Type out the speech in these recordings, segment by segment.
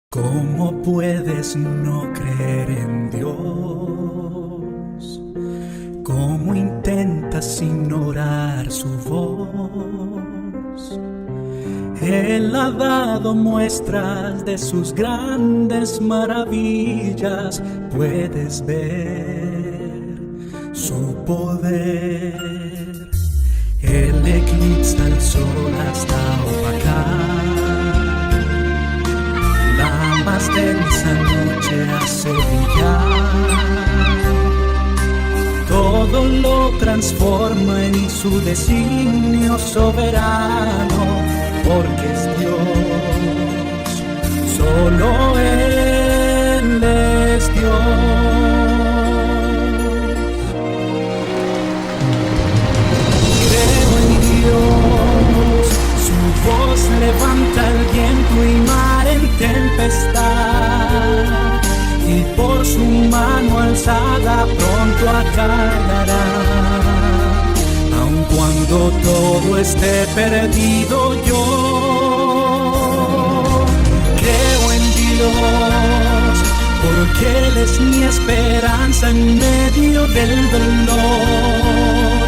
¿Cómo puedes no creer en Dios? ¿Cómo intentas ignorar su voz? Él ha dado muestras de sus grandes maravillas. Puedes ver su poder. Él eclipsa el sol hasta opacar la más densa noche, hace brillar. Todo lo transforma en su designio soberano, porque es Dios, solo Él es Dios. Creo en Dios, su voz levanta el viento y mar en tempestad, y por su mano alzada pronto acallará. Aun cuando todo esté perdido, yo creo en Dios, porque Él es mi esperanza en medio del dolor.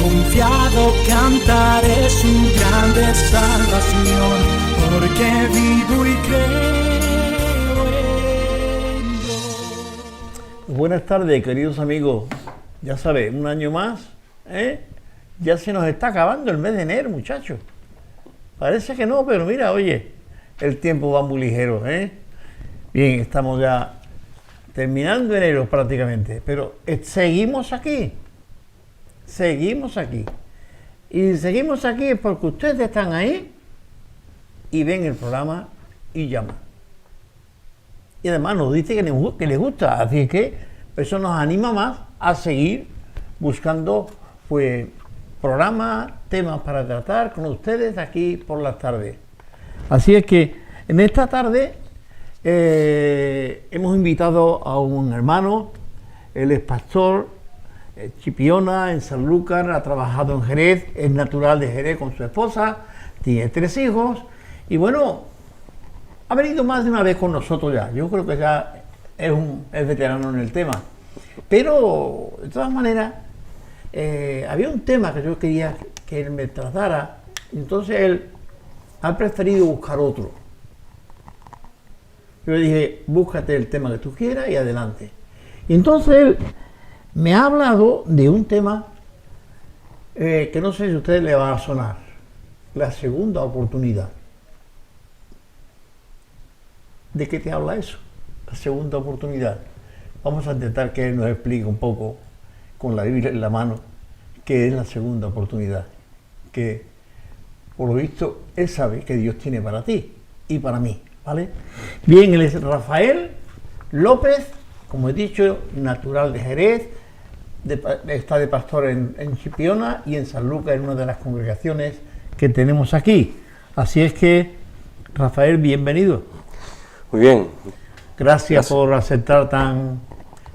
Confiado cantaré su grande salvación, porque vivo y creo en Dios. Buenas tardes, queridos amigos. Ya sabes, un año más, ya se nos está acabando el mes de enero, muchachos. Parece que no, pero mira, oye, el tiempo va muy ligero, Bien, estamos ya terminando enero prácticamente, pero seguimos aquí. Seguimos aquí. Y seguimos aquí es porque ustedes están ahí y ven el programa y llaman. Y además nos dice que les gusta, así que eso nos anima más a seguir buscando pues programas, temas para tratar con ustedes aquí por las tardes. Así es que en esta tarde hemos invitado a un hermano, él es pastor, Chipiona, en Sanlúcar, ha trabajado en Jerez, es natural de Jerez con su esposa, tiene 3 hijos y bueno, ha venido más de una vez con nosotros ya. Yo creo que ya es veterano en el tema. Pero, de todas maneras, había un tema que yo quería que él me tratara, y entonces él ha preferido buscar otro. Yo le dije, búscate el tema que tú quieras y adelante. Y entonces él me ha hablado de un tema que no sé si a ustedes le va a sonar, la segunda oportunidad. ¿De qué te habla eso? La segunda oportunidad. Vamos a intentar que él nos explique un poco, con la Biblia en la mano, qué es la segunda oportunidad. Que, por lo visto, él sabe que Dios tiene para ti y para mí, ¿vale? Bien, él es Rafael López, como he dicho, natural de Jerez, está de pastor en Chipiona y en Sanlúcar, en una de las congregaciones que tenemos aquí. Así es que, Rafael, bienvenido. Muy bien. Gracias por aceptar tan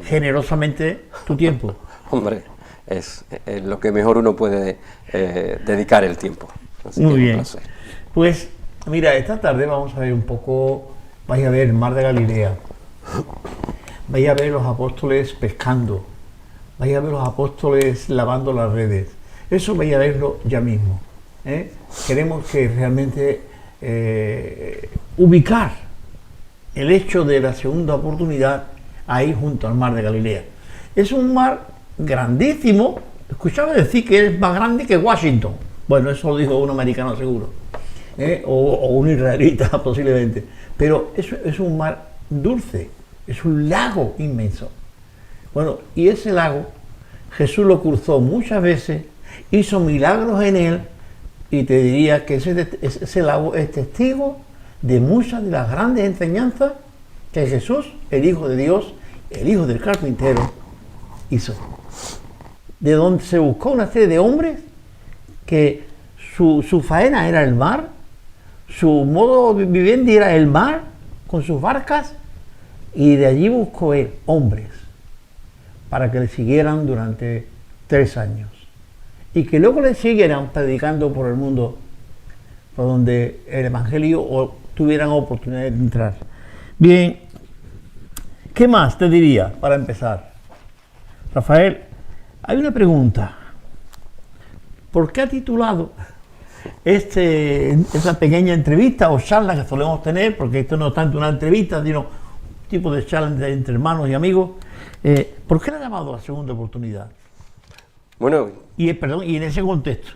generosamente tu tiempo. Hombre, es lo que mejor uno puede dedicar el tiempo. Así Muy que bien. Un placer. Pues, mira, esta tarde vamos a ver un poco, vais a ver el mar de Galilea, vais a ver los apóstoles pescando, vais a ver los apóstoles lavando las redes. Eso vais a verlo ya mismo. Queremos que realmente ubicar el hecho de la segunda oportunidad ahí junto al mar de Galilea. Es un mar grandísimo. Escuchaba decir que es más grande que Washington. Bueno, eso lo dijo un americano seguro, o un israelita posiblemente. Pero es un mar dulce, es un lago inmenso. Bueno, y ese lago Jesús lo cruzó muchas veces, hizo milagros en él, y te diría que ese lago es testigo de muchas de las grandes enseñanzas que Jesús, el Hijo de Dios, el Hijo del Carpintero, hizo. De donde se buscó una serie de hombres que su faena era el mar, su modo de vivendi era el mar, con sus barcas, y de allí buscó él hombres para que le siguieran durante 3 años. Y que luego le siguieran predicando por el mundo, por donde el Evangelio tuvieran oportunidad de entrar. Bien, ¿qué más te diría para empezar? Rafael, hay una pregunta. ¿Por qué ha titulado esa pequeña entrevista o charla que solemos tener, porque esto no es tanto una entrevista, sino un tipo de charla entre hermanos y amigos, ¿por qué le ha llamado la segunda oportunidad? Bueno, Y en ese contexto,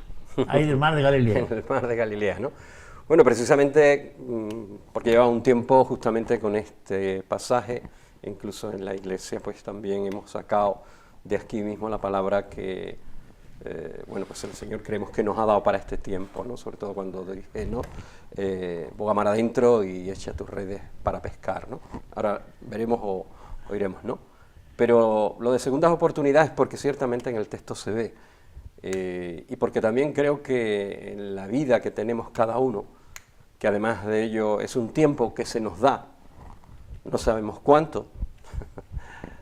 ahí del Mar de Galilea. en el Mar de Galilea, ¿no? Bueno, precisamente porque lleva un tiempo justamente con este pasaje, incluso en la iglesia pues también hemos sacado de aquí mismo la palabra que bueno, pues el Señor creemos que nos ha dado para este tiempo, ¿no? Sobre todo cuando dije, ¿no? Boga mar adentro y echa tus redes para pescar, ¿no? Ahora veremos o iremos, ¿no? Pero lo de segundas oportunidades porque ciertamente en el texto se ve y porque también creo que en la vida que tenemos cada uno, que además de ello es un tiempo que se nos da, no sabemos cuánto,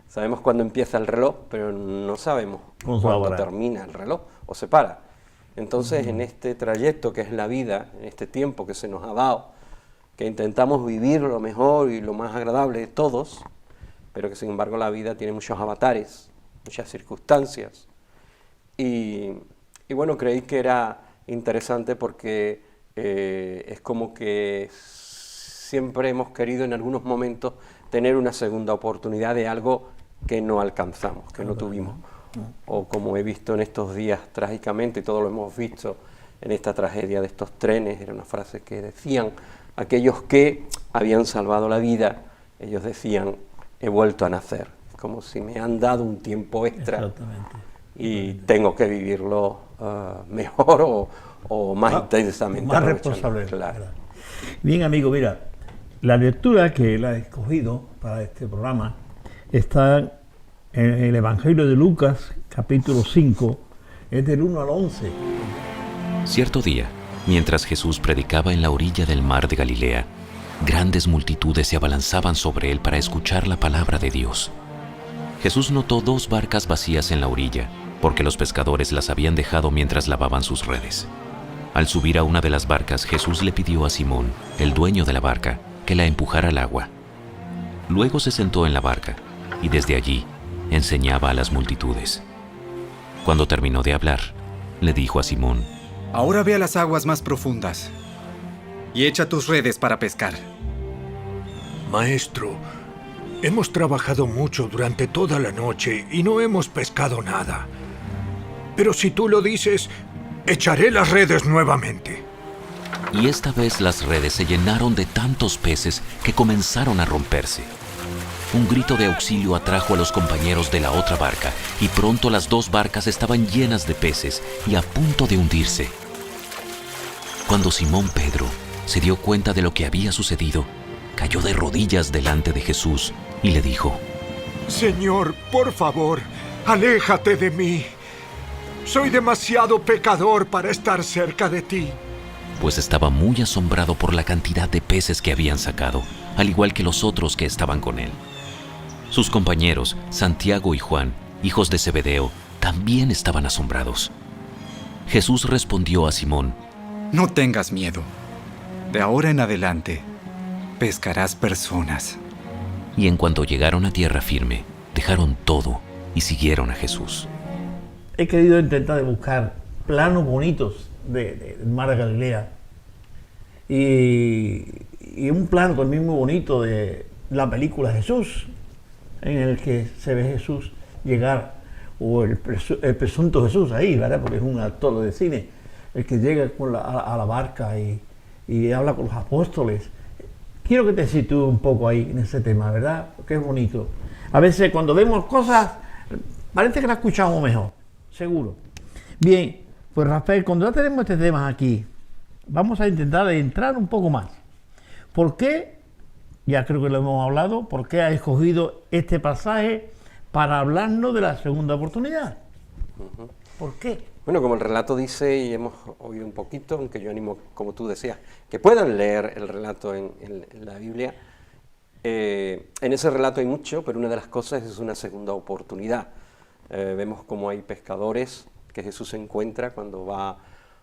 sabemos cuándo empieza el reloj, pero no sabemos cuándo termina el reloj o se para. Entonces, en este trayecto que es la vida, en este tiempo que se nos ha dado, que intentamos vivir lo mejor y lo más agradable de todos, pero que sin embargo la vida tiene muchos avatares, muchas circunstancias. Y bueno, creí que era interesante porque es como que siempre hemos querido en algunos momentos tener una segunda oportunidad de algo que no alcanzamos, que no tuvimos. O como he visto en estos días trágicamente, y todo lo hemos visto en esta tragedia de estos trenes, era una frase que decían aquellos que habían salvado la vida, ellos decían, he vuelto a nacer, es como si me han dado un tiempo extra y tengo que vivirlo mejor o más intensamente. Más responsable. Claro. Bien, amigo, mira, la lectura que él ha escogido para este programa está en el Evangelio de Lucas, capítulo 5, es del 1 al 11. Cierto día, mientras Jesús predicaba en la orilla del mar de Galilea, grandes multitudes se abalanzaban sobre él para escuchar la palabra de Dios. Jesús notó 2 barcas vacías en la orilla, porque los pescadores las habían dejado mientras lavaban sus redes. Al subir a una de las barcas, Jesús le pidió a Simón, el dueño de la barca, que la empujara al agua. Luego se sentó en la barca y desde allí enseñaba a las multitudes. Cuando terminó de hablar, le dijo a Simón: Ahora ve a las aguas más profundas y echa tus redes para pescar. Maestro, hemos trabajado mucho durante toda la noche y no hemos pescado nada. Pero si tú lo dices, echaré las redes nuevamente. Y esta vez las redes se llenaron de tantos peces que comenzaron a romperse. Un grito de auxilio atrajo a los compañeros de la otra barca y pronto las 2 barcas estaban llenas de peces y a punto de hundirse. Cuando Simón Pedro se dio cuenta de lo que había sucedido, cayó de rodillas delante de Jesús y le dijo: Señor, por favor, aléjate de mí. Soy demasiado pecador para estar cerca de ti. Pues estaba muy asombrado por la cantidad de peces que habían sacado, al igual que los otros que estaban con él. Sus compañeros, Santiago y Juan, hijos de Zebedeo, también estaban asombrados. Jesús respondió a Simón: No tengas miedo. De ahora en adelante, pescarás personas. Y en cuanto llegaron a tierra firme, dejaron todo y siguieron a Jesús. He querido intentar buscar planos bonitos del Mar de Galilea y un plano también muy bonito de la película Jesús, en el que se ve Jesús llegar, o el presunto Jesús ahí, ¿verdad? Porque es un actor de cine, el que llega a la barca y habla con los apóstoles. Quiero que te sitúes un poco ahí en ese tema, ¿verdad? Porque es bonito. A veces cuando vemos cosas, parece que la escuchamos mejor, seguro. Bien, pues Rafael, cuando ya tenemos este tema aquí, vamos a intentar entrar un poco más. ¿Por qué? Ya creo que lo hemos hablado. ¿Por qué has escogido este pasaje para hablarnos de la segunda oportunidad? ¿Por qué? Bueno, como el relato dice, y hemos oído un poquito, aunque yo animo, como tú decías, que puedan leer el relato en la Biblia. En ese relato hay mucho, pero una de las cosas es una segunda oportunidad. Vemos como hay pescadores que Jesús encuentra cuando va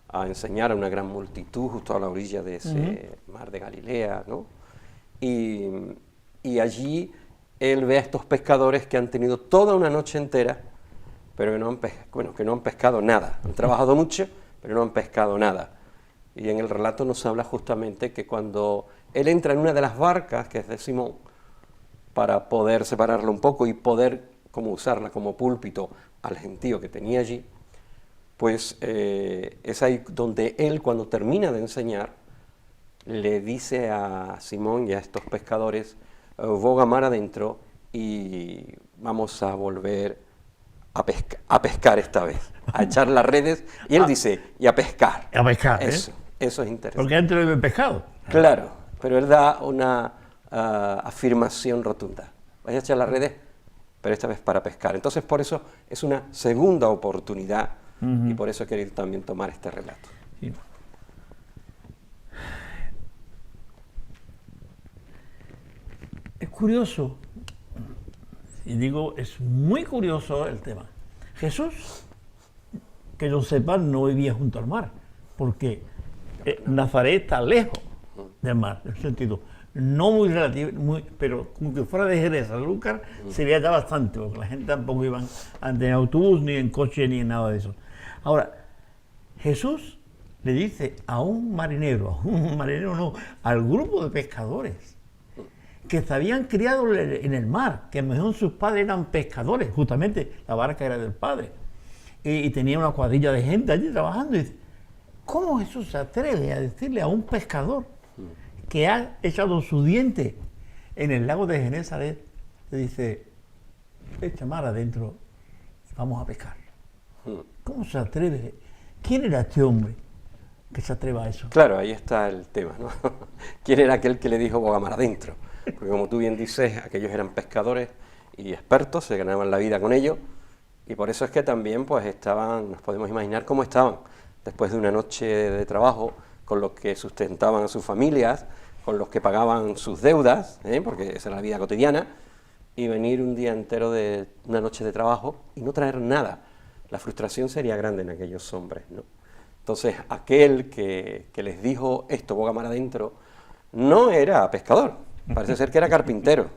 a enseñar a una gran multitud justo a la orilla de ese mar de Galilea, ¿no? Y y allí él ve a estos pescadores que han tenido toda una noche entera, pero que no han pescado nada. Han trabajado mucho, pero no han pescado nada. Y en el relato nos habla justamente que cuando él entra en una de las barcas, que es de Simón, para poder separarla un poco y poder como usarla como púlpito al gentío que tenía allí, pues es ahí donde él, cuando termina de enseñar, le dice a Simón y a estos pescadores: boga mar adentro y vamos a volver a pescar esta vez, a echar las redes, y él dice, y a pescar. A pescar, Eso es interesante. Porque antes no había pescado. Claro, pero él da una afirmación rotunda. Vais a echar las redes, pero esta vez para pescar. Entonces, por eso es una segunda oportunidad, y por eso he querido también tomar este relato. Sí. Es curioso, y digo, es muy curioso el tema. Jesús, que yo sepa, no vivía junto al mar, porque Nazaret está lejos del mar, en el sentido, no muy relativo, pero como que fuera de Jerez a Lucas sería ya bastante, porque la gente tampoco iba en autobús, ni en coche, ni en nada de eso. Ahora, Jesús le dice a un marinero no, al grupo de pescadores, que se habían criado en el mar, que a lo mejor sus padres eran pescadores, justamente la barca era del padre, y tenía una cuadrilla de gente allí trabajando, y dice, ¿cómo Jesús se atreve a decirle a un pescador que ha echado su diente en el lago de Genesaret, le dice, echa mar adentro y vamos a pescar? ¿Cómo se atreve? ¿Quién era este hombre que se atreva a eso? Claro, ahí está el tema, ¿no? ¿Quién era aquel que le dijo boga mar adentro? Porque como tú bien dices, aquellos eran pescadores y expertos, se ganaban la vida con ello, y por eso es que también pues nos podemos imaginar cómo estaban después de una noche de trabajo, con los que sustentaban a sus familias, con los que pagaban sus deudas, porque esa era la vida cotidiana, y venir un día entero de una noche de trabajo y no traer nada. La frustración sería grande en aquellos hombres, ¿no? Entonces, aquel que les dijo esto, boga mar adentro, no era pescador, parece ser que era carpintero,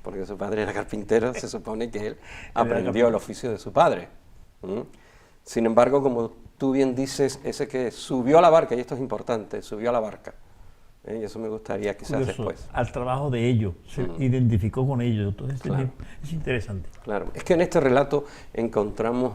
porque su padre era carpintero, se supone que él aprendió el oficio de su padre. Sin embargo, como tú bien dices, ese que subió a la barca, y esto es importante, subió a la barca, y eso me gustaría quizás Curioso, después. al trabajo de ellos, se identificó con ellos, entonces Claro. es interesante. Claro, es que en este relato encontramos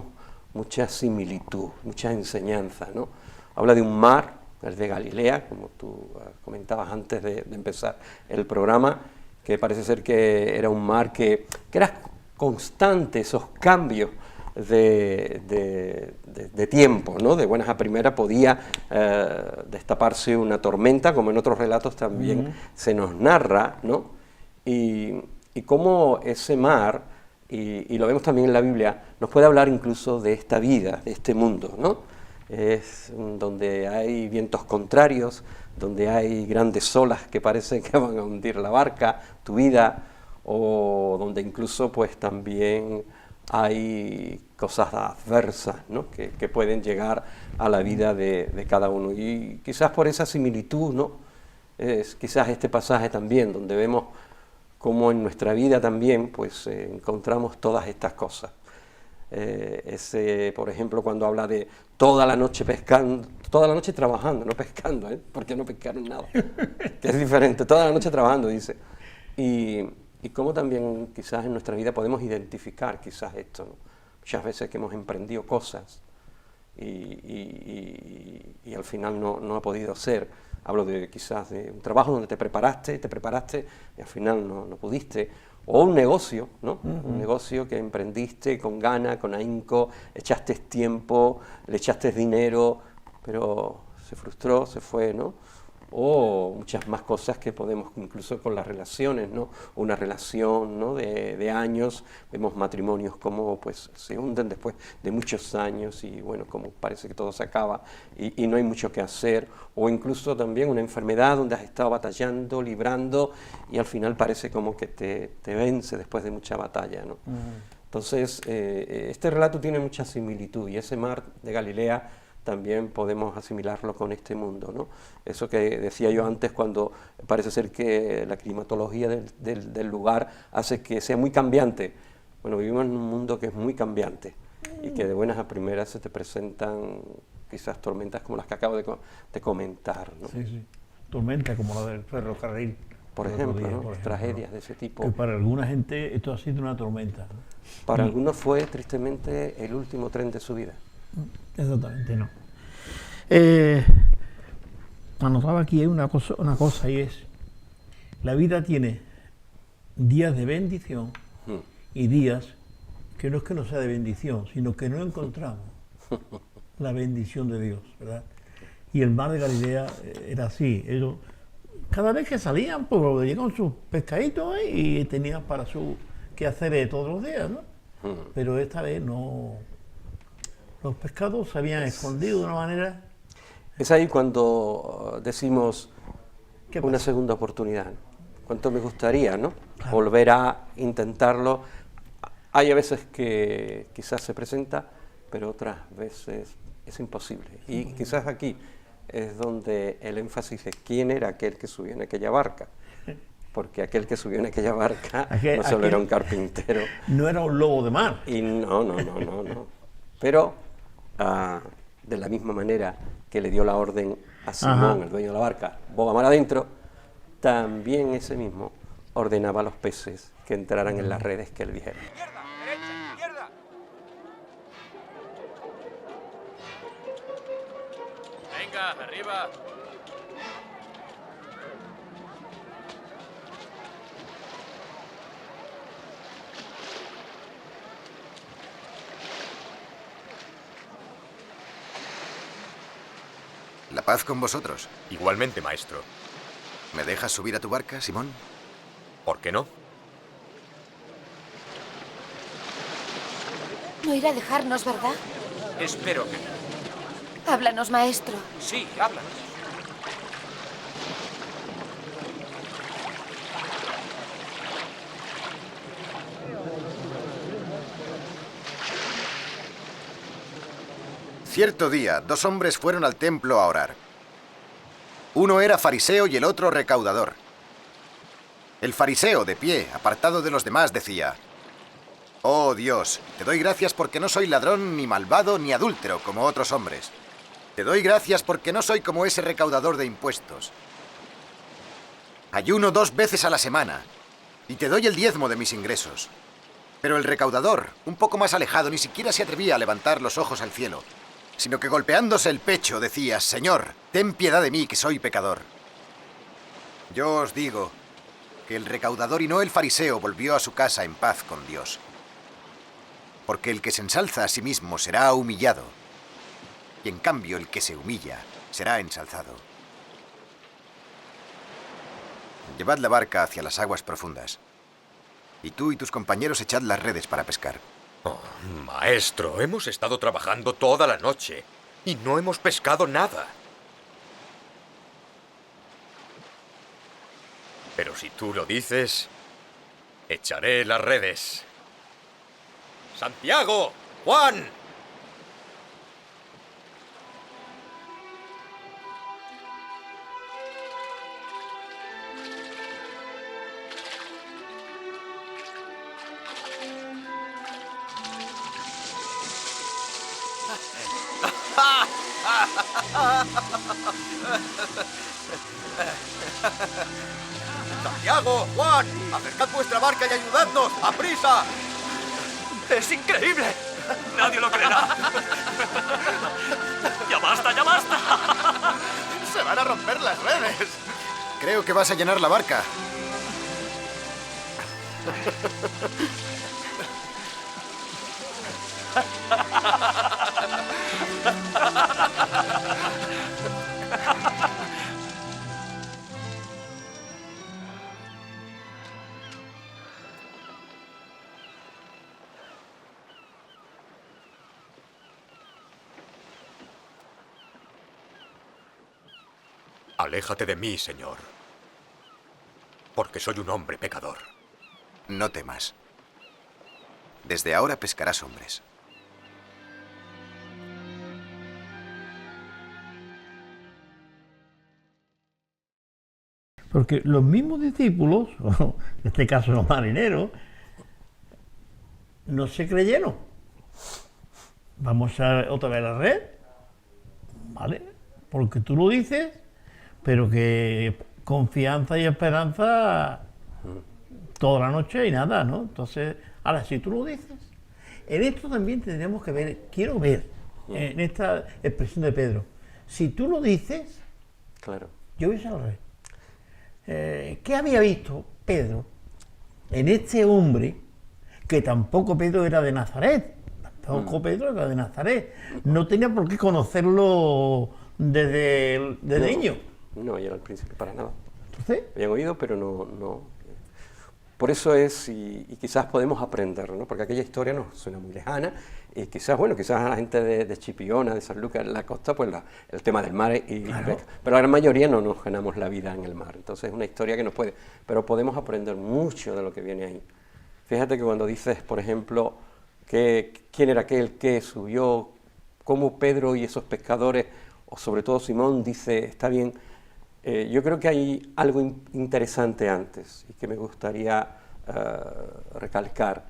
mucha similitud, mucha enseñanza, ¿no? Habla de un mar, el de Galilea, como tú comentabas antes de empezar el programa, que parece ser que era un mar que era constante, esos cambios de tiempo, ¿no? De buenas a primeras podía destaparse una tormenta, como en otros relatos también se nos narra, ¿no? Y cómo ese mar, y lo vemos también en la Biblia, nos puede hablar incluso de esta vida, de este mundo, ¿no? Es donde hay vientos contrarios, donde hay grandes olas que parecen que van a hundir la barca, tu vida, o donde incluso pues también hay cosas adversas, ¿no? que pueden llegar a la vida de cada uno. Y quizás por esa similitud, ¿no? Es quizás este pasaje también, donde vemos cómo en nuestra vida también pues, encontramos todas estas cosas. Por ejemplo, cuando habla de toda la noche pescando, toda la noche trabajando, no pescando, porque no pescaron nada, que es diferente, toda la noche trabajando, dice. Y cómo también quizás en nuestra vida podemos identificar quizás esto, ¿no? Muchas veces que hemos emprendido cosas y al final no ha podido ser. Hablo de quizás de un trabajo donde te preparaste y al final no pudiste. O un negocio, ¿no? Un negocio que emprendiste con ganas, con ahínco, echaste tiempo, le echaste dinero, pero se frustró, se fue, ¿no? O muchas más cosas que podemos, incluso con las relaciones, ¿no? Una relación, ¿no? de años, vemos matrimonios como pues se hunden después de muchos años y bueno, como parece que todo se acaba y no hay mucho que hacer, o incluso también una enfermedad donde has estado batallando, librando y al final parece como que te vence después de mucha batalla, ¿no? Entonces, este relato tiene mucha similitud y ese mar de Galilea también podemos asimilarlo con este mundo, ¿no? Eso que decía yo antes, cuando parece ser que la climatología del lugar hace que sea muy cambiante. Bueno, vivimos en un mundo que es muy cambiante y que de buenas a primeras se te presentan quizás tormentas como las que acabo de comentar, ¿no? Sí, sí. Tormenta como la del ferrocarril. Por el otro ejemplo, día, ¿no? por ejemplo, Tragedias ¿no? de ese tipo. Que para alguna gente esto ha sido una tormenta, ¿no? Para algunos fue tristemente el último tren de su vida. Exactamente, no. Anotaba aquí una cosa y es, la vida tiene días de bendición y días que no es que no sea de bendición, sino que no encontramos la bendición de Dios, ¿verdad? Y el mar de Galilea era así. Ellos, cada vez que salían, pues llegaban sus pescaditos y tenían para su quehaceres todos los días, ¿no? Pero esta vez no. Los pescados se habían escondido de una manera. Es ahí cuando decimos ¿Qué una pasa? segunda oportunidad, ¿no? Cuánto me gustaría, ¿no? Claro. Volver a intentarlo. Hay a veces que quizás se presenta, pero otras veces es imposible. Y quizás aquí es donde el énfasis es quién era aquel que subió en aquella barca. Porque aquel que subió en aquella barca no solo era un carpintero. No era un lobo de mar. Y no. Pero de la misma manera que le dio la orden a Simón, el dueño de la barca, boga mar adentro, también ese mismo ordenaba a los peces que entraran en las redes que él dijera. ¡Izquierda! ¡Derecha! ¡Izquierda! Venga, arriba. La paz con vosotros. Igualmente, maestro. ¿Me dejas subir a tu barca, Simón? ¿Por qué no? No irá a dejarnos, ¿verdad? Espero que no. Háblanos, maestro. Sí, háblanos. Cierto día, dos hombres fueron al templo a orar. Uno era fariseo y el otro recaudador. El fariseo, de pie, apartado de los demás, decía: «Oh Dios, te doy gracias porque no soy ladrón, ni malvado, ni adúltero, como otros hombres. Te doy gracias porque no soy como ese recaudador de impuestos. Ayuno 2 veces a la semana, y te doy el diezmo de mis ingresos». Pero el recaudador, un poco más alejado, ni siquiera se atrevía a levantar los ojos al cielo, sino que golpeándose el pecho decía: «Señor, ten piedad de mí, que soy pecador». Yo os digo que el recaudador y no el fariseo volvió a su casa en paz con Dios. Porque el que se ensalza a sí mismo será humillado, y en cambio el que se humilla será ensalzado. Llevad la barca hacia las aguas profundas, y tú y tus compañeros echad las redes para pescar. Oh, maestro, hemos estado trabajando toda la noche y no hemos pescado nada. Pero si tú lo dices, echaré las redes. ¡Santiago! ¡Juan! ¡Santiago! ¡Juan! ¡Acercad vuestra barca y ayudadnos! ¡A prisa! ¡Es increíble! Nadie lo creerá. ¡Ya basta, ya basta! ¡Se van a romper las redes! Creo que vas a llenar la barca. Aléjate de mí, Señor, porque soy un hombre pecador. No temas. Desde ahora pescarás hombres. Porque los mismos discípulos, en este caso los marineros, no se creyeron. Vamos a otra vez a la red, ¿vale? Porque tú lo dices, pero que confianza y esperanza toda la noche y nada, ¿no? Entonces, ahora, si tú lo dices, en esto también tendríamos que ver, quiero ver, en esta expresión de Pedro, si tú lo dices, Claro. yo voy a la red. ¿Qué había visto Pedro en este hombre que tampoco Pedro era de Nazaret? Tampoco Pedro era de Nazaret. No tenía por qué conocerlo desde niño. No, y era al principio para nada. Entonces, Habían oído, pero no. Por eso es, y quizás podemos aprender, ¿no? Porque aquella historia nos suena muy lejana, y quizás a la gente de Chipiona, de San Lucas, en la costa, pues el tema del mar, Claro. pero la gran mayoría no nos ganamos la vida en el mar. Entonces es una historia que nos puede, pero podemos aprender mucho de lo que viene ahí. Fíjate que cuando dices, por ejemplo, que quién era aquel que subió, cómo Pedro y esos pescadores, o sobre todo Simón, dice, está bien. Yo creo que hay algo interesante antes y que me gustaría recalcar.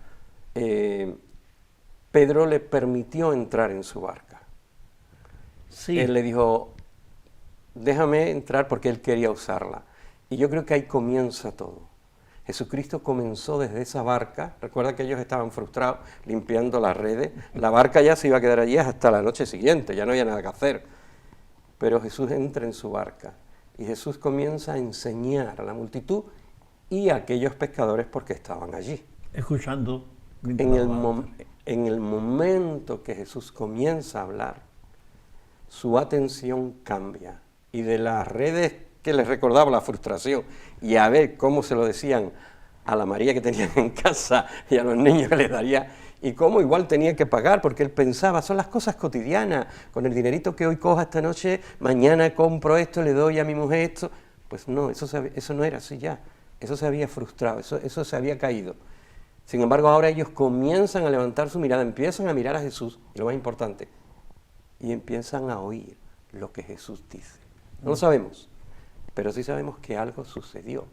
Pedro le permitió entrar en su barca. sí, Él le dijo, déjame entrar porque él quería usarla. Y yo creo que ahí comienza todo. Jesucristo comenzó desde esa barca. Recuerda que ellos estaban frustrados limpiando las redes. La barca ya se iba a quedar allí hasta la noche siguiente, ya no había nada que hacer. Pero Jesús entra en su barca y Jesús comienza a enseñar a la multitud y a aquellos pescadores porque estaban allí. escuchando. En el momento que Jesús comienza a hablar, su atención cambia y de las redes que les recordaba la frustración y a ver cómo se lo decían a la María que tenían en casa y a los niños que les daría y cómo igual tenía que pagar porque él pensaba, son las cosas cotidianas, con el dinerito que hoy coja esta noche, mañana compro esto, le doy a mi mujer esto. Pues no, eso no era así ya, eso se había frustrado, eso se había caído. Sin embargo, ahora ellos comienzan a levantar su mirada, empiezan a mirar a Jesús, y lo más importante, y empiezan a oír lo que Jesús dice. No lo sabemos, pero sí sabemos que algo sucedió,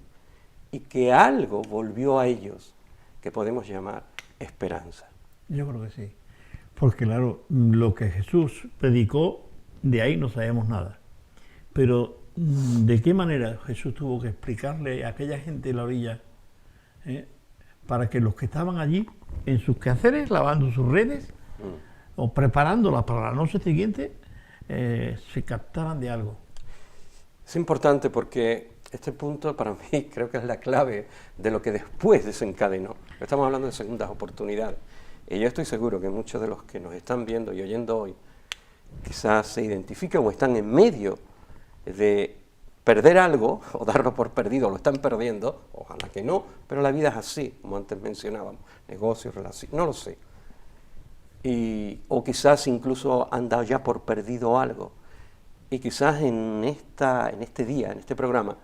y que algo volvió a ellos, que podemos llamar esperanza. Yo creo que sí. Porque claro, lo que Jesús predicó, de ahí no sabemos nada. Pero ¿de qué manera Jesús tuvo que explicarle a aquella gente en la orilla para que los que estaban allí, en sus quehaceres, lavando sus redes o preparándolas para la noche siguiente, se captaran de algo? Es importante porque este punto para mí creo que es la clave de lo que después desencadenó. Estamos hablando de segundas oportunidades. Y yo estoy seguro que muchos de los que nos están viendo y oyendo hoy quizás se identifican o están en medio de perder algo o darlo por perdido, lo están perdiendo, ojalá que no, pero la vida es así, como antes mencionábamos, negocios, relaciones, no lo sé. O quizás incluso han dado ya por perdido algo. Y quizás en este día, en este programa,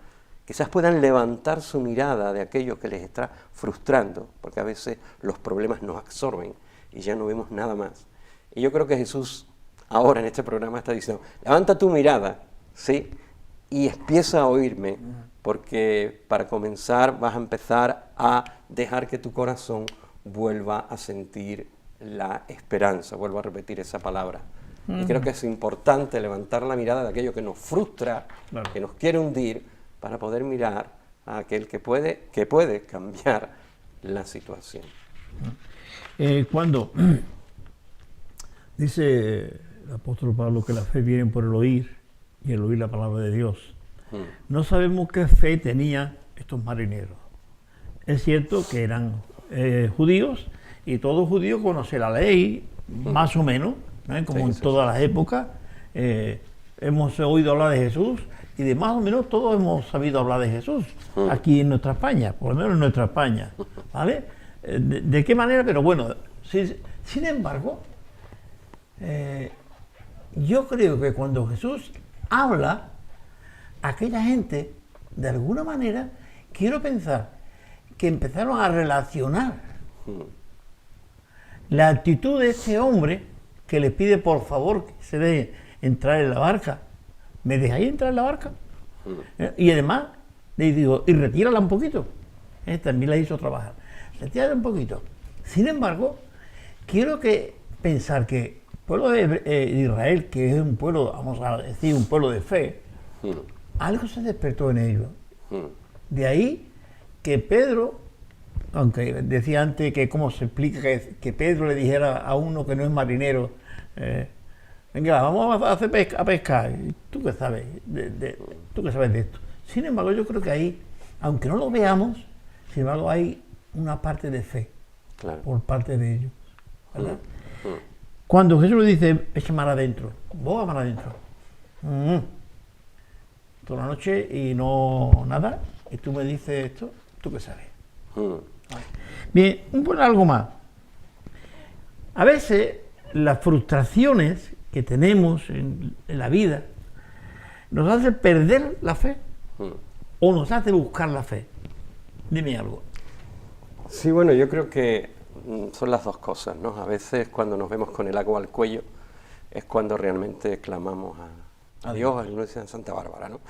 quizás puedan levantar su mirada de aquello que les está frustrando, porque a veces los problemas nos absorben y ya no vemos nada más. Y yo creo que Jesús ahora en este programa está diciendo, levanta tu mirada, ¿sí? Y empieza a oírme, porque para comenzar vas a empezar a dejar que tu corazón vuelva a sentir la esperanza, vuelvo a repetir esa palabra. Y creo que es importante levantar la mirada de aquello que nos frustra, Claro. que nos quiere hundir, para poder mirar a aquel que puede cambiar la situación. Cuando dice el apóstol Pablo que la fe viene por el oír y el oír la palabra de Dios, no sabemos qué fe tenían estos marineros. Es cierto que eran judíos y todo judío conoce la ley, más o menos, como en todas las épocas. Hemos oído hablar de Jesús y de más o menos todos hemos sabido hablar de Jesús aquí en nuestra España, por lo menos en nuestra España, ¿vale? ¿De qué manera? Pero bueno, sin embargo, yo creo que cuando Jesús habla, aquella gente, de alguna manera, quiero pensar que empezaron a relacionar la actitud de ese hombre que le pide por favor que se deje entrar en la barca. ¿Me dejáis entrar en la barca? Y además Le digo, y retírala un poquito. También la hizo trabajar. Retírala un poquito. Sin embargo, quiero pensar que el pueblo de Israel, que es un pueblo, vamos a decir, un pueblo de fe, algo se despertó en ellos. De ahí que Pedro, aunque decía antes que cómo se explica que Pedro le dijera a uno que no es marinero, venga, vamos a hacer a pescar. ¿Tú qué sabes? ¿Tú qué sabes de esto? Sin embargo, yo creo que ahí, aunque no lo veamos, sin embargo hay una parte de fe por parte de ellos, ¿verdad? Cuando Jesús le dice, echa mar adentro, boga mar adentro, toda la noche y no nada, y tú me dices esto, ¿tú qué sabes? Bien, algo más. A veces las frustraciones que tenemos en la vida nos hace perder la fe o nos hace buscar la fe. Dime algo. Sí, bueno, yo creo que son las dos cosas, ¿no? A veces cuando nos vemos con el agua al cuello es cuando realmente clamamos a Dios, a la iglesia de Santa Bárbara, ¿no?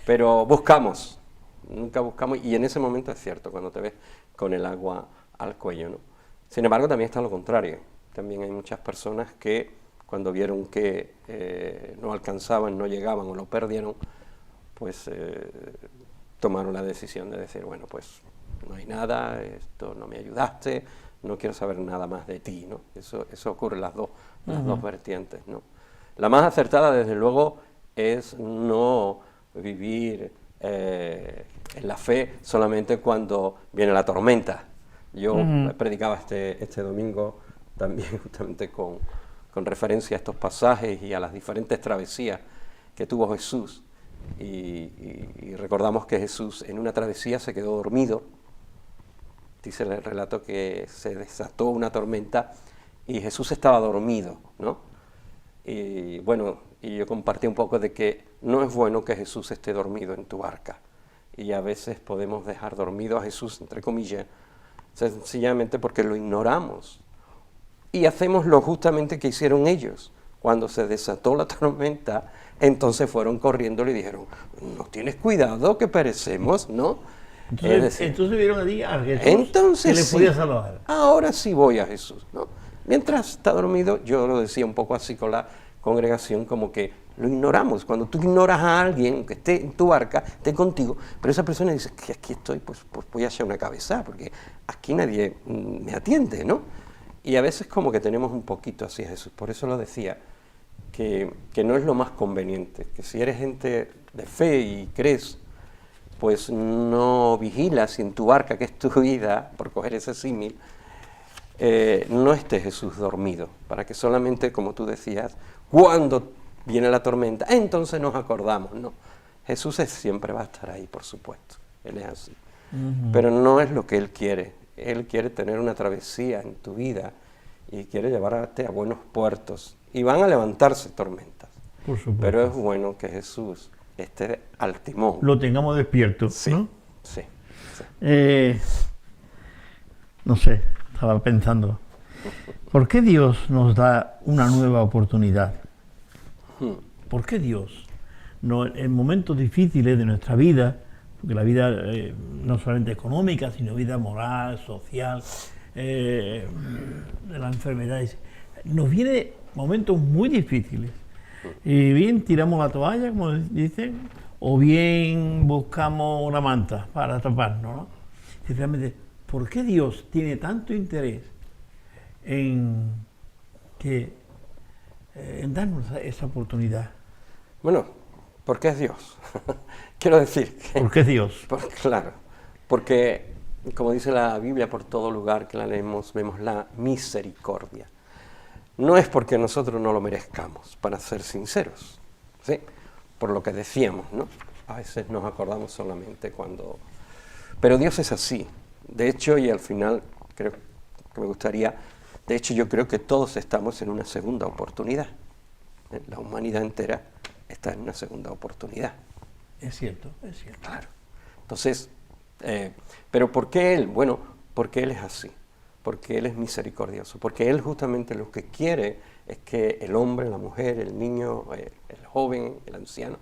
Pero buscamos, nunca buscamos, y en ese momento es cierto, cuando te ves con el agua al cuello, ¿no? Sin embargo, también está lo contrario. También hay muchas personas que cuando vieron que no alcanzaban, no llegaban o lo perdieron, pues tomaron la decisión de decir, bueno, pues no hay nada, esto no me ayudaste, no quiero saber nada más de ti, ¿no? Eso ocurre en las dos vertientes, ¿no? La más acertada, desde luego, es no vivir en la fe solamente cuando viene la tormenta. Yo predicaba este domingo también justamente con referencia a estos pasajes y a las diferentes travesías que tuvo Jesús. Y recordamos que Jesús en una travesía se quedó dormido. Dice el relato que se desató una tormenta y Jesús estaba dormido, ¿no? Y bueno, y yo compartí un poco de que no es bueno que Jesús esté dormido en tu barca. Y a veces podemos dejar dormido a Jesús, entre comillas, sencillamente porque lo ignoramos. Y hacemos lo justamente que hicieron ellos. Cuando se desató la tormenta, entonces fueron corriendo y le dijeron, no tienes cuidado que perecemos, ¿no? Entonces vieron allí a Jesús que le podía salvar. Ahora sí voy a Jesús, ¿no? Mientras está dormido, yo lo decía un poco así con la congregación, como que lo ignoramos. Cuando tú ignoras a alguien que esté en tu barca, esté contigo, pero esa persona dice que aquí estoy, pues voy a echar una cabeza, porque aquí nadie me atiende, ¿no? Y a veces como que tenemos un poquito así a Jesús. Por eso lo decía, que no es lo más conveniente, que si eres gente de fe y crees, pues no vigilas en tu barca, que es tu vida, por coger ese símil, no esté Jesús dormido, para que solamente, como tú decías, cuando viene la tormenta, entonces nos acordamos, ¿no? Jesús siempre va a estar ahí, por supuesto, Él es así, pero no es lo que Él quiere. Él quiere tener una travesía en tu vida y quiere llevarte a buenos puertos, y van a levantarse tormentas, por supuesto. Pero es bueno que Jesús esté al timón. Lo tengamos despierto, sí, ¿no? Sí. No sé, estaba pensando, ¿por qué Dios nos da una nueva oportunidad? ¿Por qué Dios, en momentos difíciles de nuestra vida, porque la vida no solamente económica, sino vida moral, social, de las enfermedades, nos vienen momentos muy difíciles, y bien tiramos la toalla, como dicen, o bien buscamos una manta para taparnos, ¿no? Sinceramente, ¿por qué Dios tiene tanto interés en darnos esa oportunidad? Bueno, porque es Dios. Quiero decir que... ¿Por qué es Dios? Claro, porque, como dice la Biblia, por todo lugar que la leemos, vemos la misericordia. No es porque nosotros no lo merezcamos, para ser sinceros, ¿sí? Por lo que decíamos, ¿no? A veces nos acordamos solamente cuando... Pero Dios es así. De hecho, y al final, creo que me gustaría... De hecho, yo creo que todos estamos en una segunda oportunidad. La humanidad entera está en una segunda oportunidad. Es cierto, es cierto. Claro. Entonces, ¿pero por qué Él? Bueno, porque Él es así. Porque Él es misericordioso. Porque Él justamente lo que quiere es que el hombre, la mujer, el niño, el joven, el anciano,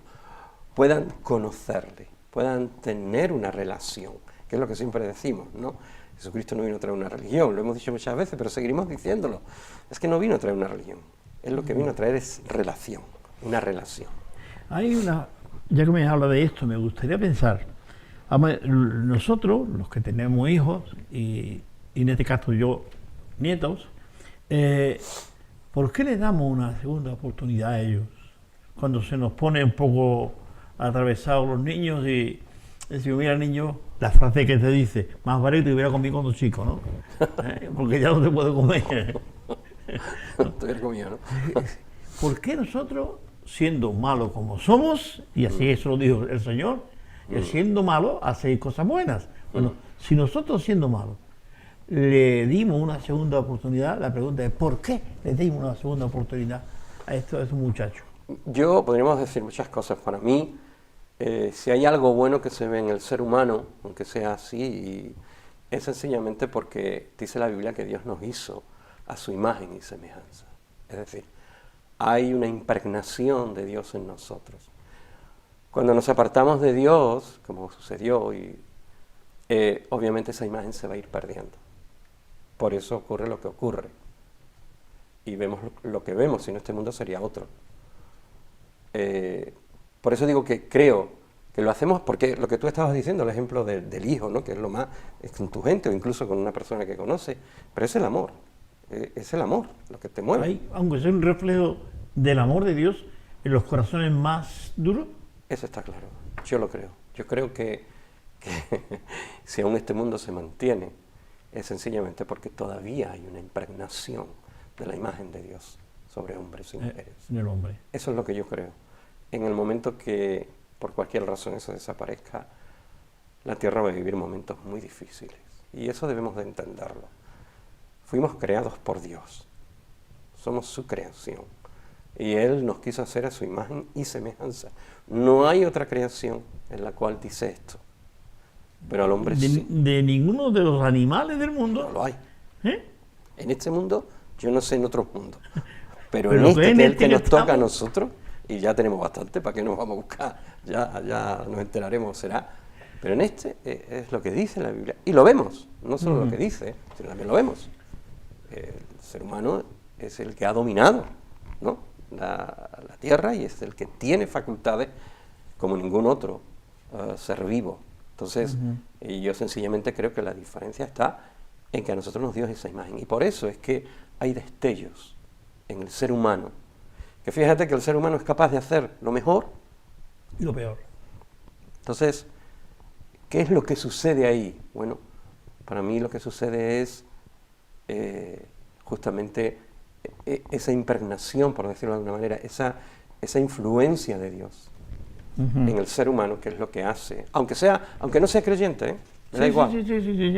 puedan conocerle, puedan tener una relación, que es lo que siempre decimos, ¿no? Jesucristo no vino a traer una religión, lo hemos dicho muchas veces, pero seguiremos diciéndolo. Es que no vino a traer una religión, él lo que vino a traer es relación, una relación. Hay una, ya que me habla de esto, me gustaría pensar, nosotros, los que tenemos hijos, y en este caso yo, nietos, ¿por qué les damos una segunda oportunidad a ellos? Cuando se nos pone un poco atravesados los niños y decimos, mira niño, la frase que te dice, más vale que te hubiera comido cuando chico, ¿no? Porque ya no te puedo comer. Te hubiera comido, ¿no? ¿Por qué nosotros, siendo malos como somos, y así eso lo dijo el Señor, siendo malos, hacéis cosas buenas? Bueno, si nosotros siendo malos le dimos una segunda oportunidad, la pregunta es ¿por qué le dimos una segunda oportunidad a estos muchachos? Podríamos decir muchas cosas. Para mí, si hay algo bueno que se ve en el ser humano, aunque sea así, es sencillamente porque dice la Biblia que Dios nos hizo a su imagen y semejanza. Es decir, hay una impregnación de Dios en nosotros. Cuando nos apartamos de Dios, como sucedió, obviamente esa imagen se va a ir perdiendo. Por eso ocurre lo que ocurre. Y vemos lo que vemos, si no este mundo sería otro. Por eso digo que creo que lo hacemos porque lo que tú estabas diciendo, el ejemplo del hijo, ¿no? Que es lo más, es con tu gente o incluso con una persona que conoce, pero es el amor lo que te mueve. Aunque sea un reflejo del amor de Dios en los corazones más duros. Eso está claro, yo lo creo. Yo creo que si aún este mundo se mantiene, es sencillamente porque todavía hay una impregnación de la imagen de Dios sobre hombres y mujeres. En el hombre. Eso es lo que yo creo. En el momento que por cualquier razón eso desaparezca, la tierra va a vivir momentos muy difíciles. Y eso debemos de entenderlo. Fuimos creados por Dios. Somos su creación. Y Él nos quiso hacer a su imagen y semejanza. No hay otra creación en la cual dice esto. Pero al hombre sí. De ninguno de los animales del mundo. No lo hay. ¿Eh? En este mundo, yo no sé en otros mundos. Pero en este, que es el que nos toca a nosotros, y ya tenemos bastante, ¿para qué nos vamos a buscar? Ya nos enteraremos, será. Pero en este es lo que dice la Biblia. Y lo vemos, no solo lo que dice, sino también lo vemos. El ser humano es el que ha dominado, ¿no? la tierra y es el que tiene facultades como ningún otro ser vivo. Entonces, y yo sencillamente creo que la diferencia está en que a nosotros nos dio esa imagen. Y por eso es que hay destellos en el ser humano. Que fíjate que el ser humano es capaz de hacer lo mejor y lo peor. Entonces, ¿qué es lo que sucede ahí? Bueno, para mí lo que sucede es justamente esa impregnación, por decirlo de alguna manera, esa influencia de Dios en el ser humano, que es lo que hace, aunque no sea creyente, me da igual. Sí,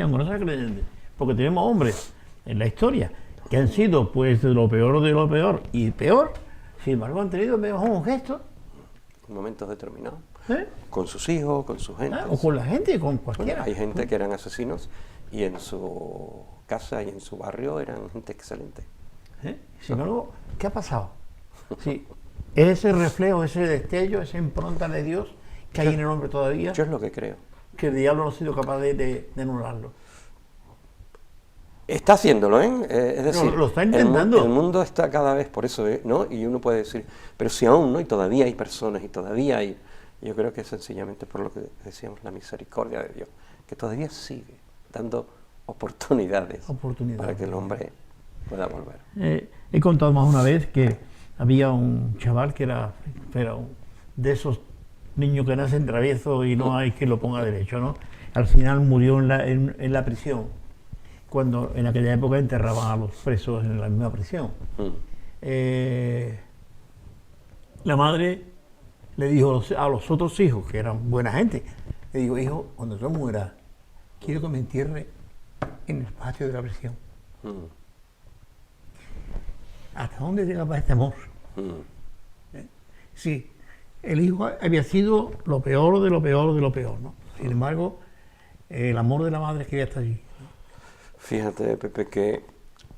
aunque no sea creyente, porque tenemos hombres en la historia que han sido pues de lo peor y peor, sin embargo han tenido un gesto en momentos determinados, con sus hijos, con su gente, o con la gente, con cualquiera. Bueno, hay gente que eran asesinos y en su casa y en su barrio eran gente excelente. Sin embargo, ¿qué ha pasado? Sí, ese reflejo, ese destello, esa impronta de Dios que hay en el hombre todavía. Yo es lo que creo. Que el diablo no ha sido capaz de anularlo. Está haciéndolo, es decir, lo está intentando. El mundo está cada vez por eso, ¿no? Y uno puede decir, pero si aún no, y todavía hay personas, y todavía hay... Yo creo que es sencillamente por lo que decíamos, la misericordia de Dios, que todavía sigue dando oportunidades. Para que el hombre pueda volver. He contado más una vez que había un chaval que era de esos niños que nacen traviesos y no hay quien lo ponga derecho, ¿no? Al final murió en la prisión, cuando en aquella época enterraban a los presos en la misma prisión. La madre le dijo a los otros hijos, que eran buena gente, le dijo, hijo, cuando yo muera, quiero que me entierre en el patio de la prisión. ¿Hasta dónde llegaba este amor? Sí, el hijo había sido lo peor de lo peor de lo peor, ¿no? Sin embargo, el amor de la madre quería estar allí. Fíjate, Pepe, que,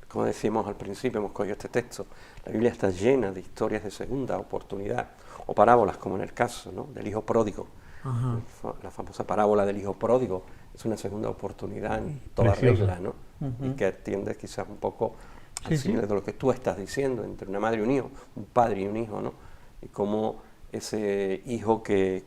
como decíamos al principio, hemos cogido este texto, la Biblia está llena de historias de segunda oportunidad, o parábolas, como en el caso, ¿no?, del hijo pródigo, Ajá. La famosa parábola del hijo pródigo es una segunda oportunidad en toda Preciosa. regla, ¿no? Y que atiende quizás un poco Sí, al sí. símil de lo que tú estás diciendo, entre una madre y un hijo, un padre y un hijo, ¿no? Y cómo ese hijo que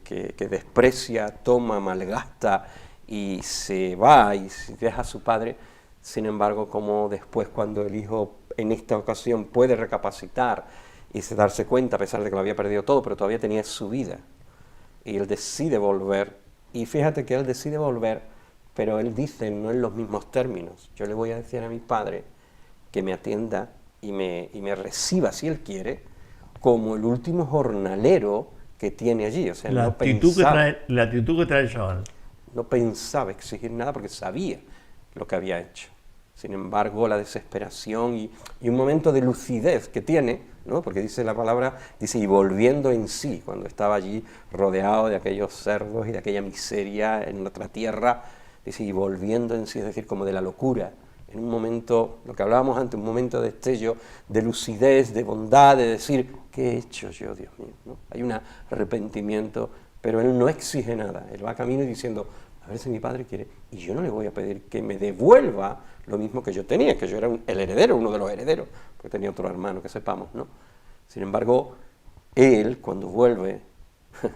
desprecia, toma, malgasta y se va y deja a su padre, sin embargo, como después cuando el hijo en esta ocasión puede recapacitar y darse cuenta, a pesar de que lo había perdido todo, pero todavía tenía su vida, y él decide volver, y fíjate que él decide volver, pero él dice, no en los mismos términos, yo le voy a decir a mi padre que me atienda y me reciba, si él quiere, como el último jornalero que tiene allí. O sea, La actitud que trae el chaval. no pensaba exigir nada porque sabía lo que había hecho. Sin embargo, la desesperación y un momento de lucidez que tiene, ¿no? Porque dice la palabra, dice, y volviendo en sí, cuando estaba allí rodeado de aquellos cerdos y de aquella miseria en otra tierra, dice, y volviendo en sí, es decir, como de la locura, en un momento, lo que hablábamos antes, un momento de destello, de lucidez, de bondad, de decir, ¿qué he hecho yo, Dios mío? ¿No? Hay un arrepentimiento, pero él no exige nada, él va camino y diciendo, a ver si mi padre quiere, y yo no le voy a pedir que me devuelva lo mismo que yo tenía, que yo era el heredero, uno de los herederos, porque tenía otro hermano, que sepamos, ¿no? Sin embargo, él, cuando vuelve,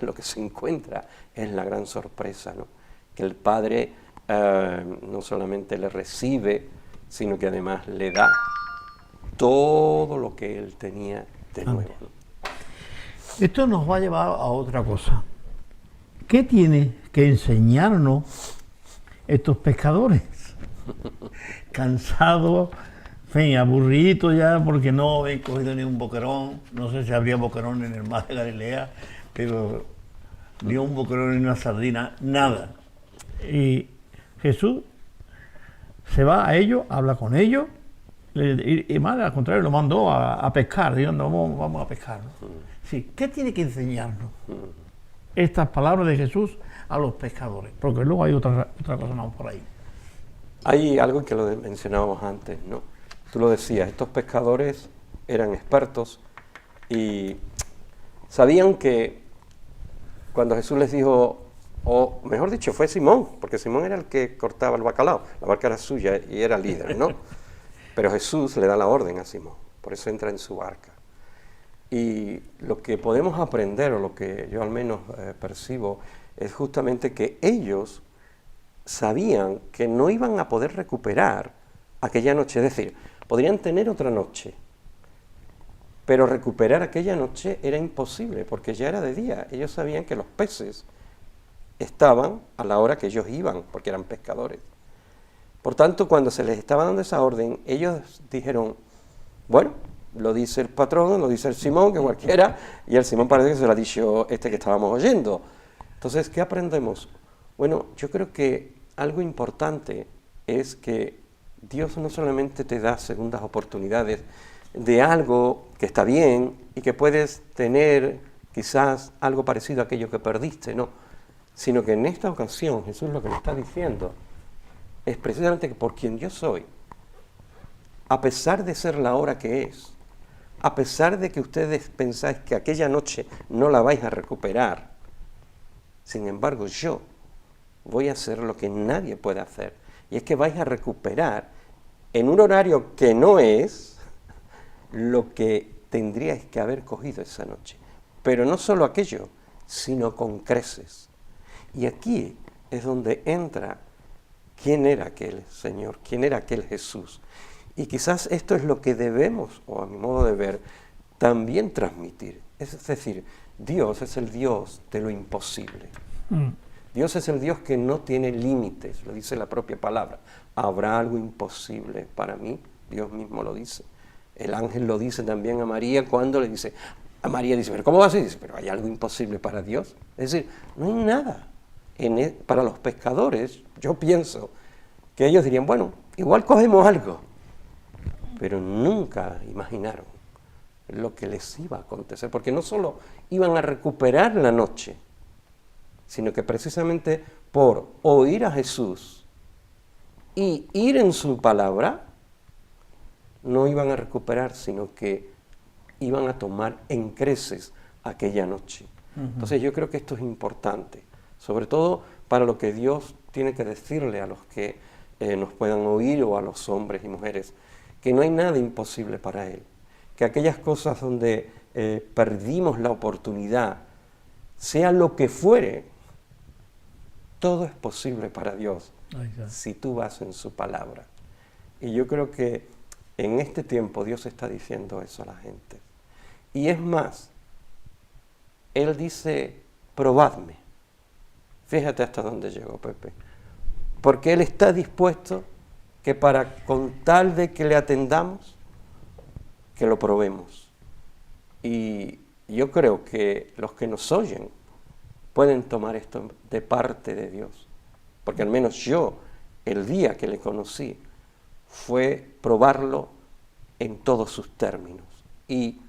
lo que se encuentra es la gran sorpresa, ¿no? Que el padre no solamente le recibe, sino que además le da todo lo que él tenía de nuevo, ¿no? Esto nos va a llevar a otra cosa. ¿Qué tiene que enseñarnos estos pescadores? Cansados, en fin, aburriditos ya porque no habían cogido ni un boquerón. No sé si habría boquerón en el mar de Galilea, pero ni un boquerón ni una sardina, nada. Y Jesús se va a ellos, habla con ellos, y más al contrario, lo mandó a pescar, dijo, no, vamos a pescar, ¿no? Sí, ¿qué tiene que enseñarnos estas palabras de Jesús a los pescadores? Porque luego hay otra cosa más por ahí. Hay algo que lo mencionábamos antes, ¿no? Tú lo decías, estos pescadores eran expertos y sabían que cuando Jesús les dijo, o mejor dicho, fue Simón, porque Simón era el que cortaba el bacalao, la barca era suya y era líder, ¿no? Pero Jesús le da la orden a Simón, por eso entra en su barca. Y lo que podemos aprender, o lo que yo al menos percibo, es justamente que ellos sabían que no iban a poder recuperar aquella noche, es decir, podrían tener otra noche, pero recuperar aquella noche era imposible, porque ya era de día. Ellos sabían que los peces estaban a la hora que ellos iban, porque eran pescadores. Por tanto, cuando se les estaba dando esa orden, ellos dijeron, bueno, lo dice el patrón, lo dice el Simón, que cualquiera, y el Simón parece que se lo ha dicho este que estábamos oyendo. Entonces, ¿qué aprendemos? Bueno, yo creo que algo importante es que Dios no solamente te da segundas oportunidades de algo que está bien y que puedes tener quizás algo parecido a aquello que perdiste, no, sino que en esta ocasión Jesús lo que me está diciendo es precisamente que por quien yo soy, a pesar de ser la hora que es, a pesar de que ustedes pensáis que aquella noche no la vais a recuperar, sin embargo yo voy a hacer lo que nadie puede hacer, y es que vais a recuperar en un horario que no es lo que tendríais que haber cogido esa noche. Pero no solo aquello, sino con creces. Y aquí es donde entra quién era aquel Señor, quién era aquel Jesús. Y quizás esto es lo que debemos, o a mi modo de ver, también transmitir. Es decir, Dios es el Dios de lo imposible. Dios es el Dios que no tiene límites, lo dice la propia palabra. ¿Habrá algo imposible para mí? Dios mismo lo dice. El ángel lo dice también a María cuando le dice, a María dice, ¿pero cómo va a ser? Dice, ¿pero hay algo imposible para Dios? Es decir, no hay nada. Para los pescadores, yo pienso que ellos dirían, bueno, igual cogemos algo. Pero nunca imaginaron lo que les iba a acontecer, porque no solo iban a recuperar la noche, sino que precisamente por oír a Jesús y ir en su palabra, no iban a recuperar, sino que iban a tomar en creces aquella noche. Entonces yo creo que esto es importante. sobre todo para lo que Dios tiene que decirle a los que nos puedan oír o a los hombres y mujeres, que no hay nada imposible para Él, que aquellas cosas donde perdimos la oportunidad, sea lo que fuere, todo es posible para Dios si tú vas en su palabra. Y yo creo que en este tiempo Dios está diciendo eso a la gente. Y es más, Él dice, probadme. Fíjate hasta dónde llegó Pepe. Porque Él está dispuesto que con tal de que le atendamos, que lo probemos. Y yo creo que los que nos oyen pueden tomar esto de parte de Dios. Porque al menos yo, el día que le conocí, fue probarlo en todos sus términos. Y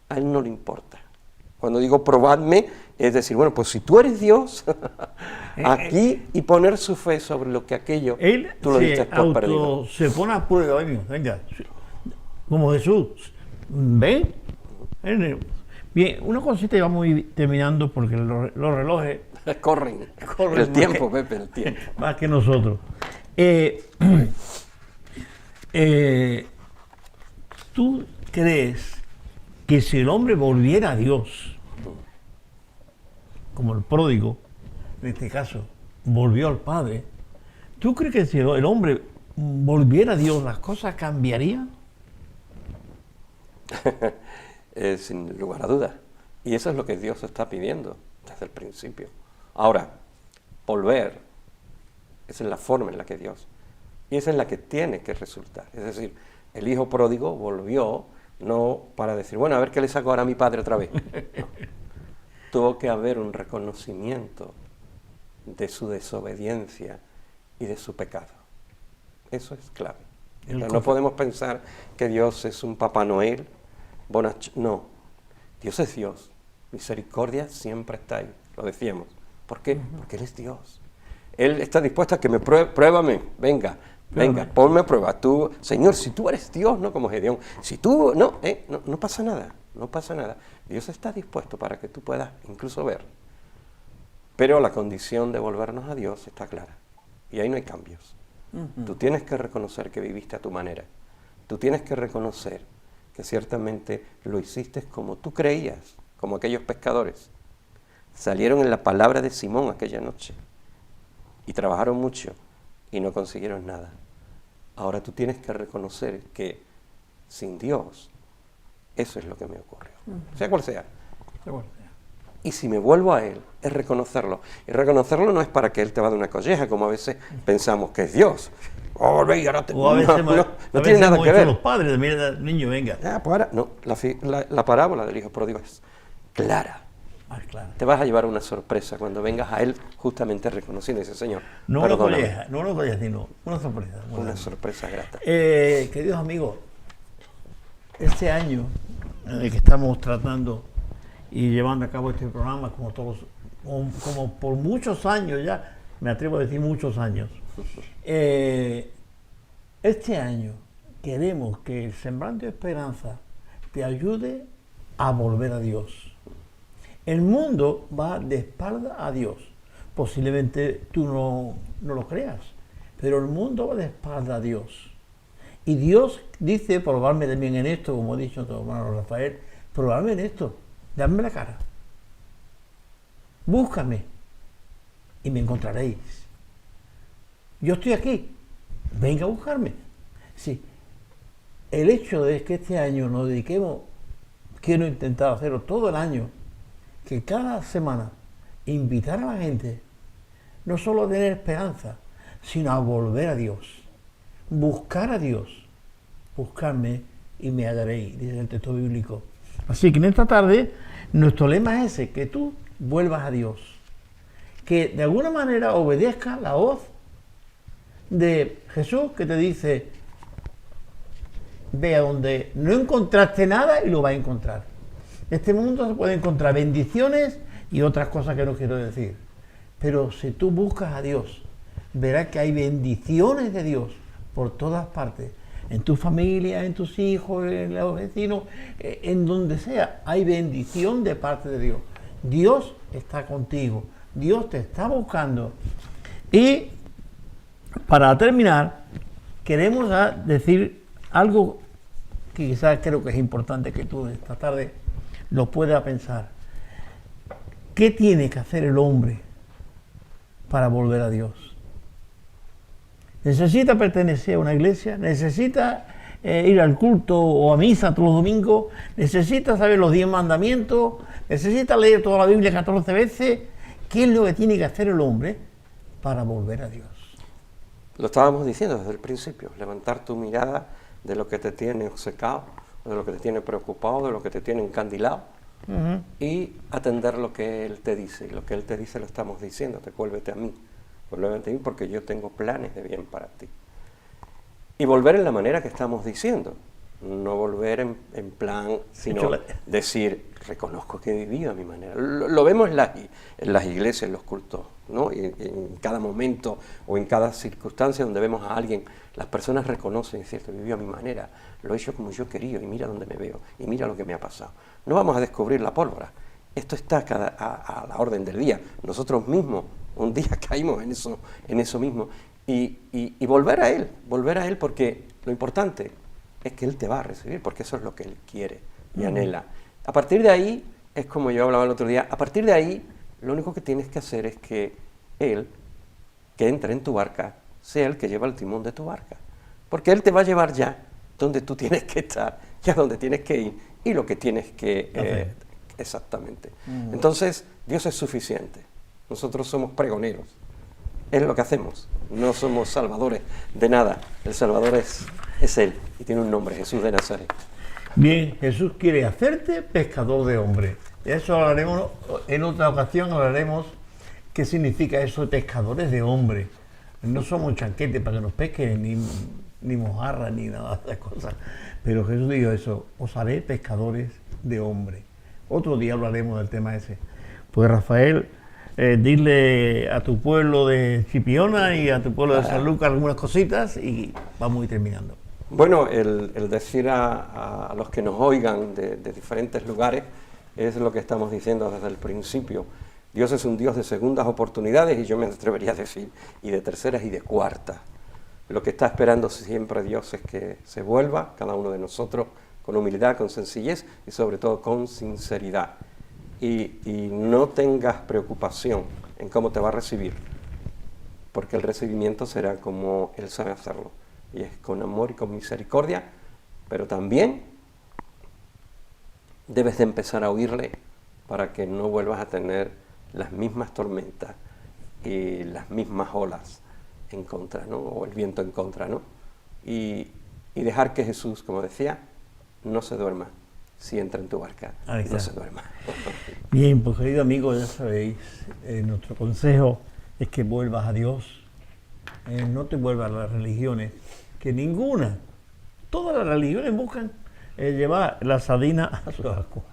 a Él no le importa. Cuando digo probadme, es decir, bueno, pues si tú eres Dios, aquí, y poner su fe sobre lo que aquello Él tú lo diste por perdido. se pone a prueba, venga, como Jesús, ven. Bien, una cosita y vamos a ir terminando porque los relojes corren el tiempo, Pepe, el tiempo. Más que nosotros. ¿Tú crees que si el hombre volviera a Dios, como el pródigo, en este caso, volvió al Padre, ¿tú crees que si el hombre volviera a Dios, las cosas cambiarían? Sin lugar a dudas. Y eso es lo que Dios está pidiendo desde el principio. Ahora, volver, esa es la forma en la que Dios, y esa es la que tiene que resultar. Es decir, el hijo pródigo volvió, no para decir, bueno, a ver qué le saco ahora a mi padre otra vez. No. Tuvo que haber un reconocimiento de su desobediencia y de su pecado. Eso es clave. No podemos pensar que Dios es un Papá Noel. No, Dios es Dios. Misericordia siempre está ahí, lo decíamos. ¿Por qué? Porque Él es Dios. Él está dispuesto a que me pruébame, venga, ponme a prueba. Tú, Señor, si tú eres Dios, no como Gedeón, si tú, no pasa nada, no pasa nada. Dios está dispuesto para que tú puedas incluso ver. Pero la condición de volvernos a Dios está clara. Y ahí no hay cambios. Tú tienes que reconocer que viviste a tu manera. Tú tienes que reconocer que ciertamente lo hiciste como tú creías, como aquellos pescadores. Salieron en la palabra de Simón aquella noche y trabajaron mucho y no consiguieron nada. Ahora tú tienes que reconocer que sin Dios eso es lo que me ocurrió, sea cual sea. Y si me vuelvo a Él, es reconocerlo. Y reconocerlo no es para que Él te va a dar una colleja, como a veces pensamos que es Dios. No tiene nada que ver. Los padres, mira, niño, venga. Pues ahora, no, la parábola del hijo pródigo es clara. Claro. Te vas a llevar una sorpresa cuando vengas a Él justamente reconociendo ese Señor. No una colleja, sino una sorpresa. Una sorpresa grata. Queridos amigos, este año en el que estamos tratando y llevando a cabo este programa, como por muchos años ya, me atrevo a decir muchos años, este año queremos que el Sembrando Esperanza te ayude a volver a Dios. El mundo va de espalda a Dios. Posiblemente tú no lo creas, pero el mundo va de espalda a Dios. Y Dios dice, probarme también en esto, como ha dicho tu hermano Rafael, probarme en esto, dadme la cara. Búscame y me encontraréis. Yo estoy aquí, venga a buscarme. Sí, el hecho de que este año nos dediquemos, quiero intentar hacerlo todo el año, que cada semana invitar a la gente no solo a tener esperanza, sino a volver a Dios, buscar a Dios, buscarme y me hallaréis, dice el texto bíblico. Así que en esta tarde nuestro lema es ese, que tú vuelvas a Dios, que de alguna manera obedezca la voz de Jesús que te dice, ve a donde no encontraste nada y lo vas a encontrar. En este mundo se pueden encontrar bendiciones y otras cosas que no quiero decir. Pero si tú buscas a Dios, verás que hay bendiciones de Dios por todas partes. En tu familia, en tus hijos, en los vecinos, en donde sea, hay bendición de parte de Dios. Dios está contigo. Dios te está buscando. Y para terminar, queremos decir algo que quizás creo que es importante que tú esta tarde lo puedas pensar. ¿Qué tiene que hacer el hombre para volver a Dios? ¿Necesita pertenecer a una iglesia? ¿Necesita ir al culto o a misa todos los domingos? ¿Necesita saber los 10 mandamientos? ¿Necesita leer toda la Biblia 14 veces? ¿Qué es lo que tiene que hacer el hombre para volver a Dios? Lo estábamos diciendo desde el principio, levantar tu mirada de lo que te tiene obcecado, de lo que te tiene preocupado, de lo que te tiene encandilado, y atender lo que Él te dice. Y lo que Él te dice lo estamos diciendo, vuélvete a mí porque yo tengo planes de bien para ti. Y volver en la manera que estamos diciendo, no volver en plan, sino decir, reconozco que he vivido a mi manera. Lo vemos en las iglesias, en los cultos, ¿no? Y en cada momento o en cada circunstancia donde vemos a alguien, las personas reconocen, es cierto, vivió a mi manera, lo he hecho como yo quería y mira dónde me veo y mira lo que me ha pasado. No vamos a descubrir la pólvora, esto está a la orden del día. Nosotros mismos un día caímos en eso mismo y volver a Él porque lo importante es que Él te va a recibir, porque eso es lo que Él quiere y anhela. A partir de ahí, es como yo hablaba el otro día, a partir de ahí, lo único que tienes que hacer es que Él, que entre en tu barca, sea el que lleva el timón de tu barca. Porque Él te va a llevar ya donde tú tienes que estar, ya donde tienes que ir y lo que tienes que... exactamente. Entonces, Dios es suficiente. Nosotros somos pregoneros. Es lo que hacemos. No somos salvadores de nada. El Salvador es Él y tiene un nombre, Jesús de Nazaret. Bien, Jesús quiere hacerte pescador de hombres. De eso hablaremos en otra ocasión, hablaremos qué significa eso de pescadores de hombres. No somos chanquetes para que nos pesquen, ni mojarras, ni nada de esas cosas. Pero Jesús dijo eso, os haré pescadores de hombres. Otro día hablaremos del tema ese. Pues Rafael, dile a tu pueblo de Chipiona y a tu pueblo de San Lucas algunas cositas y vamos a ir terminando. Bueno, el decir a los que nos oigan de diferentes lugares es lo que estamos diciendo desde el principio. Dios es un Dios de segundas oportunidades y yo me atrevería a decir, y de terceras y de cuartas. Lo que está esperando siempre Dios es que se vuelva cada uno de nosotros con humildad, con sencillez y sobre todo con sinceridad. Y no tengas preocupación en cómo te va a recibir, porque el recibimiento será como Él sabe hacerlo, y es con amor y con misericordia, pero también debes de empezar a oírle para que no vuelvas a tener las mismas tormentas y las mismas olas en contra, ¿no? O el viento en contra, ¿no? Y dejar que Jesús, como decía, no se duerma si entra en tu barca, no se duerma. Bien, pues querido amigo, ya sabéis, nuestro consejo es que vuelvas a Dios, no te vuelvas a las religiones, que ninguna, todas las religiones buscan llevar la sardina a su ascua.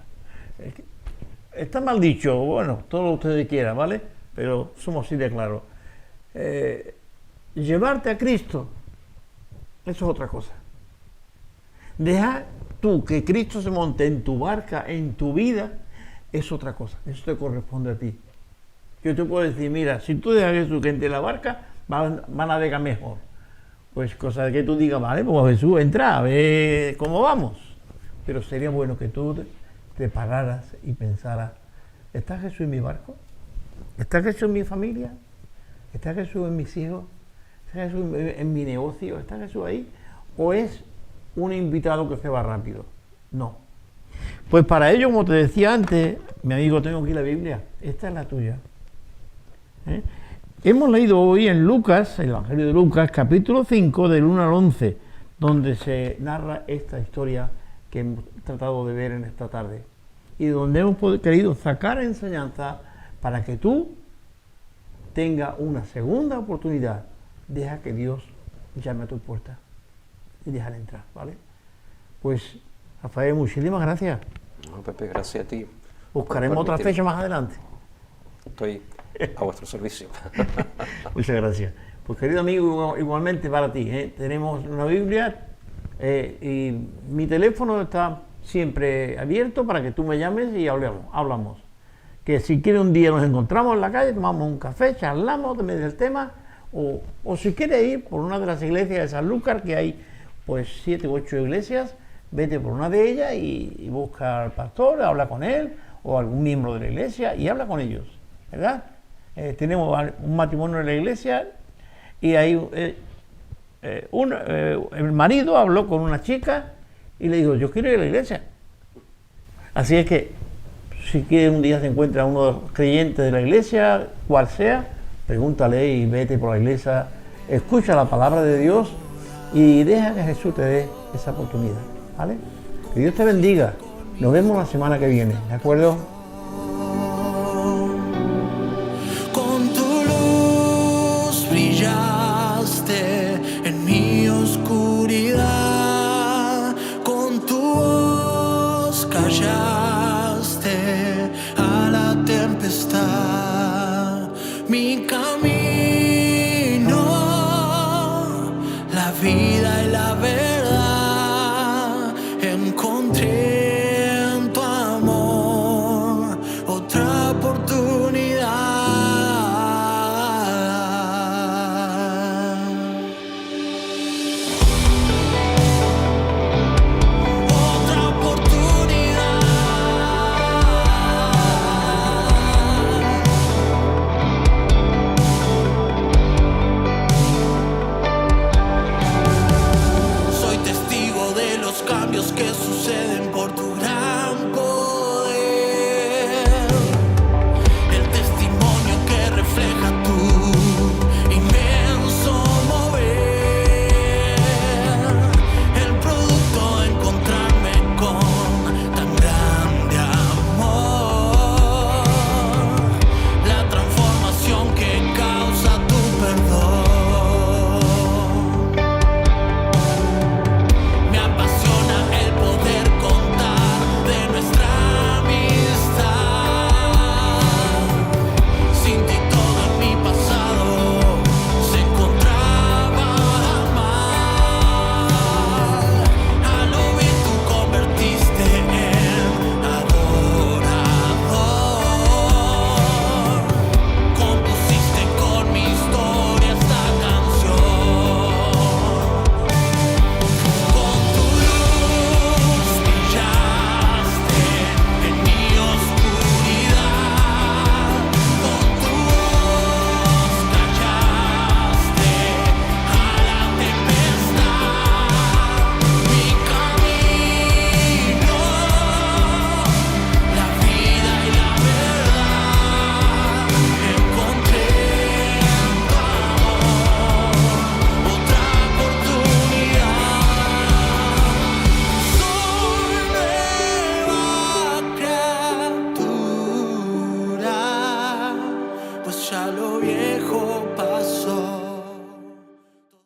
Está mal dicho, bueno, todo lo que ustedes quieran, ¿vale? Pero somos así de claros. Llevarte a Cristo, eso es otra cosa. Dejar tú que Cristo se monte en tu barca, en tu vida, es otra cosa. Eso te corresponde a ti. Yo te puedo decir, mira, si tú dejas a Jesús que entre en la barca, van a navegar mejor. Pues cosa de que tú digas, vale, pues Jesús, entra, a ver cómo vamos. Pero sería bueno que tú te pararas y pensaras, ¿está Jesús en mi barco? ¿Está Jesús en mi familia? ¿Está Jesús en mis hijos? ¿Está Jesús en mi negocio? ¿Está Jesús ahí? ¿O es un invitado que se va rápido? No. Pues para ello, como te decía antes, mi amigo, tengo aquí la Biblia. Esta es la tuya. Hemos leído hoy en Lucas, el Evangelio de Lucas, capítulo 5, del 1 al 11, donde se narra esta historia que hemos tratado de ver en esta tarde y donde hemos querido sacar enseñanza para que tú tengas una segunda oportunidad. Deja que Dios llame a tu puerta y déjale entrar, ¿vale? Pues, Rafael, muchísimas gracias. No, Pepe, gracias a ti. Buscaremos otra fecha más adelante. Estoy a vuestro servicio. Muchas gracias. Pues, querido amigo, igualmente para ti, tenemos una Biblia y mi teléfono está siempre abierto para que tú me llames y hablamos. que si quiere un día nos encontramos en la calle, tomamos un café, charlamos del tema, o si quiere ir por una de las iglesias de Sanlúcar, que hay pues 7 u 8 iglesias, vete por una de ellas y busca al pastor, habla con él, o algún miembro de la iglesia, y habla con ellos, ¿verdad? Tenemos un matrimonio en la iglesia, y ahí el marido habló con una chica, y le dijo, yo quiero ir a la iglesia. Así es que, si quiere un día se encuentra uno de los creyentes de la iglesia, cual sea, pregúntale y vete por la iglesia, escucha la palabra de Dios y deja que Jesús te dé esa oportunidad, ¿vale? Que Dios te bendiga. Nos vemos la semana que viene, ¿de acuerdo? Con tu luz brillaste en mi oscuridad, con tu voz callaste a la tempestad. Mi camino, la vida y la verdad, encontré en tu amor otra oportunidad. Otra oportunidad. Soy testigo de los cambios que suceden por tu gran poder. El testimonio que refleja tu inmenso mover. El producto de encontrarme con tan grande amor. La transformación que causa tu perdón. Me apasiona el poder contar de nuestra amistad. Sin ti todo en mi pasado se encontraba mal. A lo bien tú convertiste en adorador. Compusiste con mi historia esta canción. Con tu luz brillaste en mi oscuridad, con tu voz callaste a la tempestad. Mi camino, la vida y la verdad, encontré en tu amor otra oportunidad. Soy nueva criatura, pues ya lo viejo pasó.